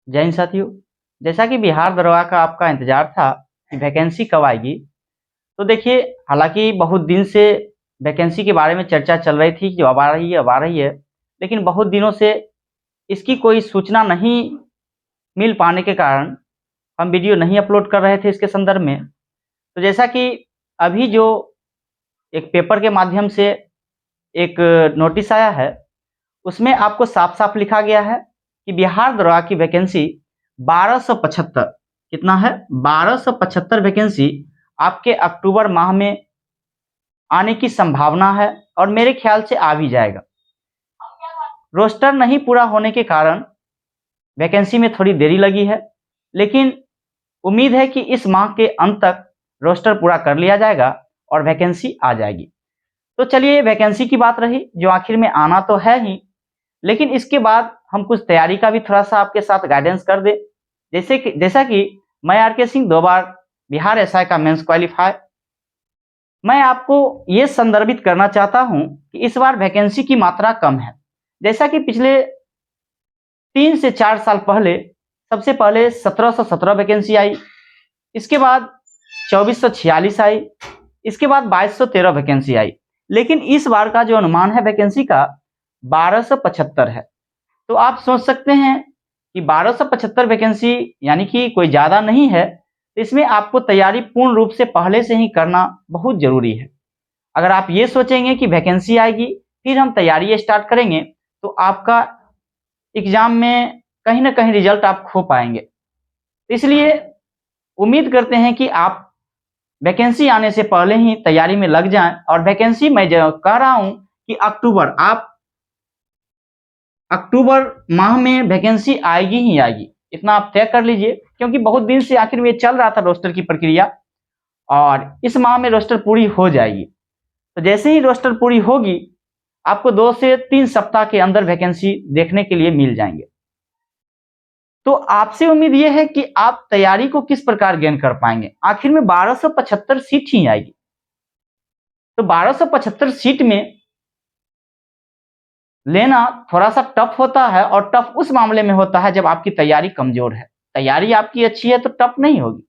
जय हिंद साथियों। जैसा कि बिहार दरोगा का आपका इंतजार था कि वैकेंसी कब आएगी, तो देखिए, हालांकि बहुत दिन से वैकेंसी के बारे में चर्चा चल रही थी कि अब आ रही है, अब आ रही है, लेकिन बहुत दिनों से इसकी कोई सूचना नहीं मिल पाने के कारण हम वीडियो नहीं अपलोड कर रहे थे इसके संदर्भ में। तो जैसा कि अभी जो एक पेपर के माध्यम से एक नोटिस आया है, उसमें आपको साफ-साफ लिखा गया है कि बिहार दरोगा की वैकेंसी 1275, कितना है? 1275 वैकेंसी आपके अक्टूबर माह में आने की संभावना है और मेरे ख्याल से आ भी जाएगा। रोस्टर नहीं पूरा होने के कारण वैकेंसी में थोड़ी देरी लगी है, लेकिन उम्मीद है कि इस माह के अंत तक रोस्टर पूरा कर लिया जाएगा और वैकेंसी आ जाएगी। तो चलिए, वैकेंसी की बात रही जो आखिर में आना तो है ही, लेकिन इसके बाद हम कुछ तैयारी का भी थोड़ा-सा आपके साथ गाइडेंस कर दें। जैसा कि मैं आर के सिंह 2 बार बिहार एसआई का मेंस क्वालीफाई, मैं आपको ये संदर्भित करना चाहता हूँ कि इस बार वैकेंसी की मात्रा कम है। जैसा कि पिछले 3 से 4 साल पहले सबसे पहले 1717 वैकेंसी आई, इसके बाद 2446 आई, इसके बाद 2213 वैकेंसी आई, लेकिन इस बार का जो अनुमान है वैकेंसी का 1275 है। तो आप सोच सकते हैं कि 1275 वैकेंसी यानी कि कोई ज़्यादा नहीं है, तो इसमें आपको तैयारी पूर्ण रूप से पहले से ही करना बहुत ज़रूरी है। अगर आप ये सोचेंगे कि वैकेंसी आएगी, फिर हम तैयारी स्टार्ट करेंगे, तो आपका एग्ज़ाम में कहीं न कहीं रिज़ल्ट आप खो पाएँगे। इसलिए उम्मीद करते हैं कि आप वैकेंसी आने से पहले ही तैयारी में लग जाएँ और वैकेंसी मैं जो कह रहा हूँ कि अक्टूबर माह में वैकेंसी आएगी ही आएगी, इतना आप तय कर लीजिए, क्योंकि बहुत दिन से आखिर में चल रहा था रोस्टर की प्रक्रिया और इस माह में रोस्टर पूरी हो जाएगी। तो जैसे ही रोस्टर पूरी होगी, आपको 2 से 3 सप्ताह के अंदर वैकेंसी देखने के लिए मिल जाएंगे। तो आपसे उम्मीद यह है कि आप तैयारी को किस प्रकार गेन कर पाएंगे। आखिर में 1275 सीट ही आएगी, तो 1275 सीट में लेना थोड़ा-सा टफ होता है और टफ उस मामले में होता है जब आपकी तैयारी कमज़ोर है। तैयारी आपकी अच्छी है तो टफ नहीं होगी।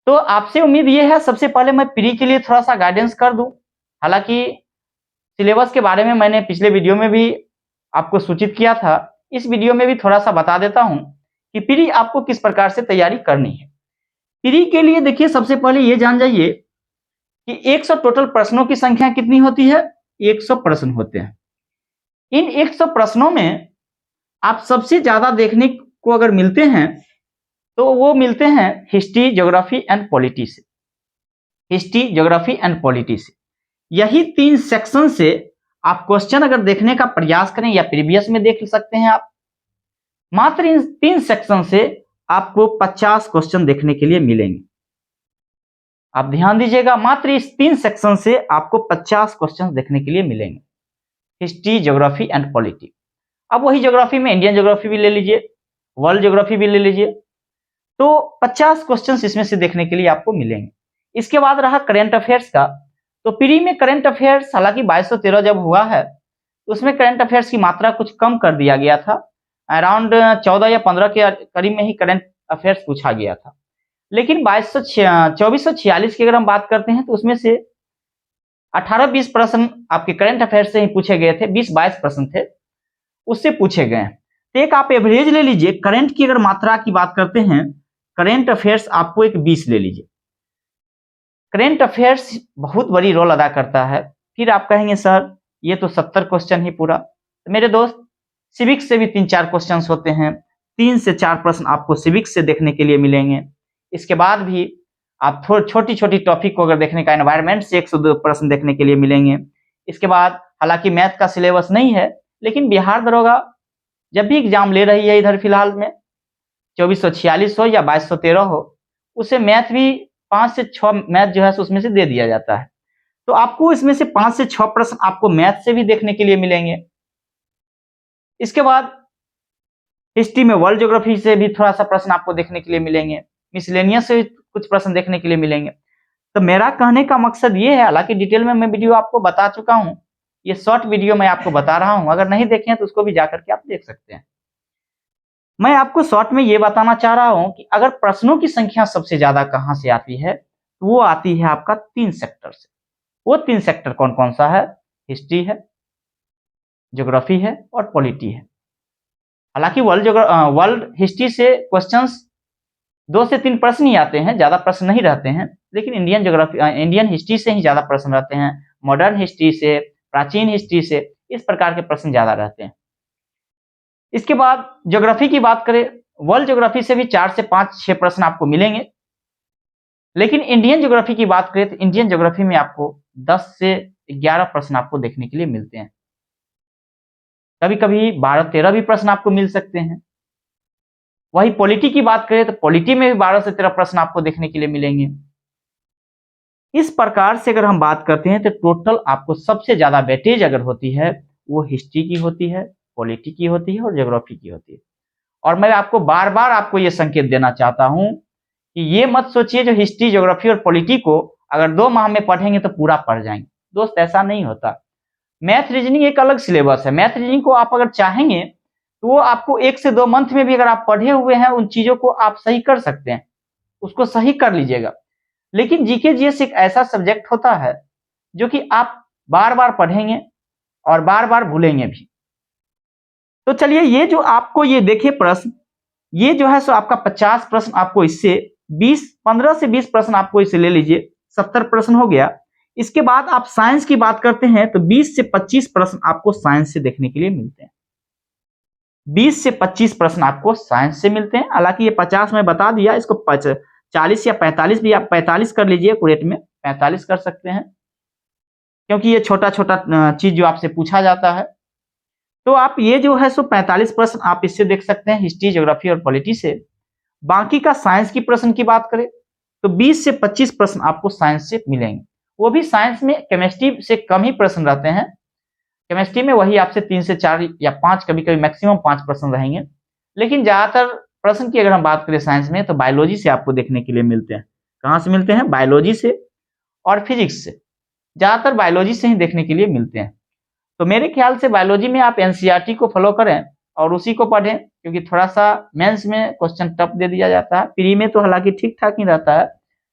तो आपसे उम्मीद ये है, सबसे पहले मैं प्री के लिए थोड़ा-सा गाइडेंस कर दूँ। हालाँकि सिलेबस के बारे में मैंने पिछले वीडियो में भी आपको सूचित किया था। इस वीडियो में भी थोड़ा-सा बता देता हूँ कि प्री आपको किस प्रकार से तैयारी करनी है। प्री के लिए देखिए, सबसे पहले ये जान जाइए कि 100 टोटल प्रश्नों की संख्या कितनी होती है? 100 प्रश्न होते हैं। इन 100 प्रश्नों में आप सबसे ज़्यादा देखने को अगर मिलते हैं, तो वो मिलते हैं हिस्ट्री, ज्योग्राफी एंड पॉलिटी से। हिस्ट्री, ज्योग्राफी एंड पॉलिटी से। यही 3 सेक्शन से आप क्वेश्चन अगर देखने का प्रयास करें या प्रीवियस में देख सकते हैं आप, मात्र इन 3 सेक्शन से आपको 50 क्वेश्चन देखने के लिए मिलेंगे। आप ध्यान दीजिएगा, मात्र इस 3 सेक्शन से आपको 50 क्वेश्चन देखने के लिए मिलेंगे, हिस्ट्री, ज्योग्राफी एंड पॉलिटी। अब वही ज्योग्राफी में इंडियन ज्योग्राफी भी ले लीजिए, वर्ल्ड ज्योग्राफी भी ले लीजिए, तो 50 क्वेश्चंस इसमें से देखने के लिए आपको मिलेंगे। इसके बाद रहा करंट अफेयर्स का, तो प्री में करंट अफेयर्स हालांकि 2213 जब हुआ है, तो उसमें करंट अफेयर्स की मात्रा कुछ कम कर दिया गया था। अराउंड 14 या 15 के करीब में ही करंट अफेयर्स पूछा गया था, लेकिन 2446 की अगर हम बात करते हैं, तो उसमें से 18-20 प्रश्न आपके करंट अफेयर्स से ही पूछे गए थे, 20-22 प्रश्न थे उससे पूछे गए हैं। तो एक आप एवरेज ले लीजिए, करंट की अगर मात्रा की बात करते हैं, करंट अफेयर्स आपको एक 20 ले लीजिए। करंट अफेयर्स बहुत बड़ी रोल अदा करता है। फिर आप कहेंगे सर ये तो 70 क्वेश्चन ही पूरा। तो मेरे दोस्त, सिविक्स से भी 3-4 क्वेश्चन होते हैं, 3 से 4 प्रश्न आपको सिविक्स से देखने के लिए मिलेंगे। इसके बाद भी आप थोड़ी छोटी-छोटी टॉपिक को अगर देखने का, एनवायरनमेंट से 102 प्रश्न देखने के लिए मिलेंगे। इसके बाद हालांकि मैथ का सिलेबस नहीं है, लेकिन बिहार दरोगा जब भी एग्जाम ले रही है इधर फिलहाल में, 2446 हो या 2213 हो, उसे मैथ भी 5 से 6 मैथ जो है उसमें से दे दिया जाता है। तो आपको इसमें से 5 से 6 प्रश्न आपको मैथ से भी देखने के लिए मिलेंगे। इसके बाद हिस्ट्री में वर्ल्ड ज्योग्राफी से भी थोड़ा सा प्रश्न आपको देखने के लिए मिलेंगे, मिसलेनियस से भी कुछ प्रश्न देखने के लिए मिलेंगे। तो मेरा कहने का मकसद ये है, हालांकि डिटेल में मैं वीडियो आपको बता चुका हूँ, ये शॉर्ट वीडियो मैं आपको बता रहा हूँ, अगर नहीं देखे हैं तो उसको भी जाकर के आप देख सकते हैं। मैं आपको शॉर्ट में ये बताना चाह रहा हूं कि अगर प्रश्नों की संख्या सबसे ज्यादा कहां से आती है, तो वो आती है आपका 3 सेक्टर से। वो 3 सेक्टर कौन कौन सा है? हिस्ट्री है, ज्योग्राफी है और पॉलिटी है। हालांकि वर्ल्ड हिस्ट्री से क्वेश्चंस 2 से 3 प्रश्न ही आते हैं, ज्यादा प्रश्न नहीं रहते हैं, लेकिन इंडियन हिस्ट्री से ही ज्यादा प्रश्न रहते हैं, मॉडर्न हिस्ट्री से, प्राचीन हिस्ट्री से, इस प्रकार के प्रश्न ज्यादा रहते हैं। इसके बाद ज्योग्राफी की बात करें, वर्ल्ड ज्योग्राफी से भी 4 से 5-6 प्रश्न आपको मिलेंगे, लेकिन इंडियन ज्योग्राफी की बात करें तो इंडियन ज्योग्राफी में आपको 10 से 11 प्रश्न आपको देखने के लिए मिलते हैं। कभी कभी 12-13 भी प्रश्न आपको मिल सकते हैं। वही पॉलिटी की बात करें तो पॉलिटी में भी 12 से 13 प्रश्न आपको देखने के लिए मिलेंगे। इस प्रकार से अगर हम बात करते हैं तो टोटल आपको सबसे ज्यादा वेटेज अगर होती है वो हिस्ट्री की होती है, पॉलिटी की होती है और ज्योग्राफी की होती है। और मैं आपको बार बार आपको ये संकेत देना चाहता हूं कि ये मत सोचिए जो हिस्ट्री, ज्योग्राफी और पॉलिटी को अगर 2 माह में पढ़ेंगे तो पूरा पढ़ जाएंगे। दोस्त, ऐसा नहीं होता। मैथ रीजनिंग एक अलग सिलेबस है। मैथ रीजनिंग को आप अगर चाहेंगे तो वो आपको 1 से 2 मंथ में भी अगर आप पढ़े हुए हैं उन चीजों को आप सही कर सकते हैं, उसको सही कर लीजिएगा। लेकिन जीके जीएस एक ऐसा सब्जेक्ट होता है जो कि आप बार बार पढ़ेंगे और बार बार भूलेंगे भी। तो चलिए, ये जो आपको ये देखिए प्रश्न, ये जो है सो आपका 50 प्रश्न आपको इससे 15 से 20 प्रश्न आपको इसे ले लीजिए, 70 प्रश्न हो गया। इसके बाद आप साइंस की बात करते हैं तो 20 से 25 प्रश्न आपको साइंस से देखने के लिए मिलते हैं। 20 से 25 प्रश्न आपको साइंस से मिलते हैं। हालांकि ये 50 में बता दिया, इसको 40 या 45 भी, आप 45 कर लीजिए, एक्यूरेट में 45 कर सकते हैं, क्योंकि ये छोटा छोटा चीज जो आपसे पूछा जाता है। तो आप ये जो है सो 45 प्रश्न आप इससे देख सकते हैं, हिस्ट्री, ज्योग्राफी और पॉलिटी से। बाकी का साइंस की प्रश्न की बात करें तो 20 से 25 प्रश्न आपको साइंस से मिलेंगे। वो भी साइंस में केमिस्ट्री से कम ही प्रश्न रहते हैं। केमिस्ट्री में वही आपसे 3 से 4 या 5, कभी कभी मैक्सिमम 5 प्रश्न रहेंगे। लेकिन ज्यादातर प्रश्न की अगर हम बात करें साइंस में तो बायोलॉजी से आपको देखने के लिए मिलते हैं। कहाँ से मिलते हैं? बायोलॉजी से और फिजिक्स से। ज्यादातर बायोलॉजी से ही देखने के लिए मिलते हैं। तो मेरे ख्याल से बायोलॉजी में आप एनसीईआरटी को फॉलो करें और उसी को पढ़ें, क्योंकि थोड़ा सा मेंस में क्वेश्चन टफ दे दिया जाता है। प्री में तो हालांकि ठीक ठाक ही रहता है,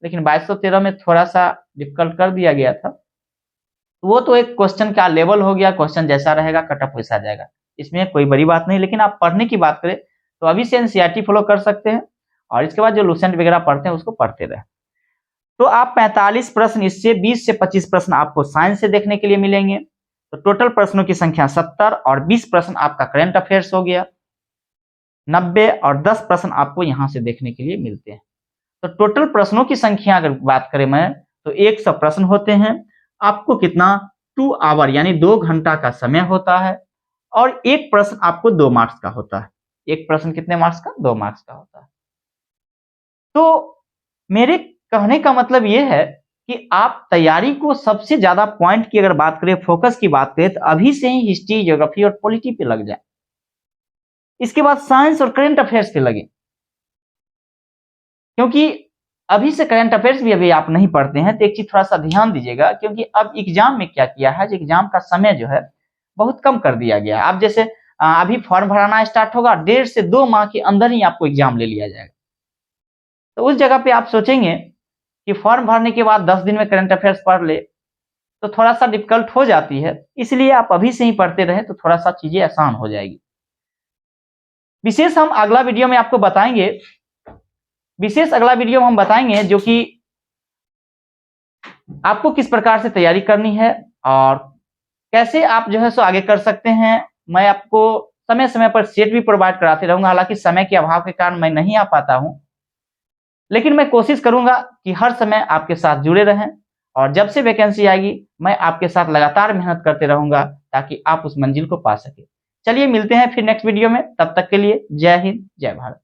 लेकिन 2213 में थोड़ा सा डिफिकल्ट कर दिया गया था। तो वो तो एक क्वेश्चन का लेवल हो गया, क्वेश्चन जैसा रहेगा कट ऑफ वैसा आ जाएगा, इसमें कोई बड़ी बात नहीं। लेकिन आप पढ़ने की बात करें तो अभी से एनसीईआरटी फॉलो कर सकते हैं और इसके बाद जो लूसेंट वगैरह पढ़ते हैं उसको पढ़ते रहे। तो आप 45 प्रश्न इससे, 20 से 25 प्रश्न आपको साइंस से देखने के लिए मिलेंगे। तो टोटल प्रश्नों की संख्या 70 और 20 प्रश्न आपका करंट अफेयर्स हो गया। 90 और 10 प्रश्न आपको यहां से देखने के लिए मिलते हैं। तो टोटल प्रश्नों की संख्या अगर बात करें मैं तो 100 प्रश्न होते हैं। आपको कितना? 2 आवर यानी 2 घंटा का समय होता है और एक प्रश्न आपको 2 मार्क्स का होता है। एक प्रश्न कितने मार्क्स का? 2 मार्क्स का होता है। तो मेरे कहने का मतलब यह है कि आप तैयारी को सबसे ज्यादा पॉइंट की अगर बात करें, फोकस की बात करें, तो अभी से ही हिस्ट्री, ज्योग्राफी और पॉलिटी पे लग जाए। इसके बाद साइंस और करंट अफेयर्स पे लगे, क्योंकि अभी से करंट अफेयर्स भी अभी आप नहीं पढ़ते हैं तो एक चीज थोड़ा सा ध्यान दीजिएगा, क्योंकि अब एग्जाम में क्या किया है, एग्जाम का समय जो है बहुत कम कर दिया गया है। अब जैसे अभी फॉर्म भराना स्टार्ट होगा, 1.5 से 2 माह के अंदर ही आपको एग्जाम ले लिया जाएगा। तो उस जगह पे आप सोचेंगे कि फॉर्म भरने के बाद 10 दिन में करंट अफेयर्स पढ़ ले, तो थोड़ा सा डिफिकल्ट हो जाती है। इसलिए आप अभी से ही पढ़ते रहे तो थोड़ा सा चीजें आसान हो जाएगी। विशेष हम अगला वीडियो में आपको बताएंगे, विशेष अगला वीडियो में हम बताएंगे जो कि आपको किस प्रकार से तैयारी करनी है और कैसे आप जो है सो आगे कर सकते हैं। मैं आपको समय समय पर सेट भी प्रोवाइड कराते रहूंगा। हालांकि समय के अभाव के कारण मैं नहीं आ पाता हूं, लेकिन मैं कोशिश करूंगा कि हर समय आपके साथ जुड़े रहें और जब से वैकेंसी आएगी मैं आपके साथ लगातार मेहनत करते रहूंगा ताकि आप उस मंजिल को पा सके। चलिए मिलते हैं फिर नेक्स्ट वीडियो में, तब तक के लिए जय हिंद, जय भारत।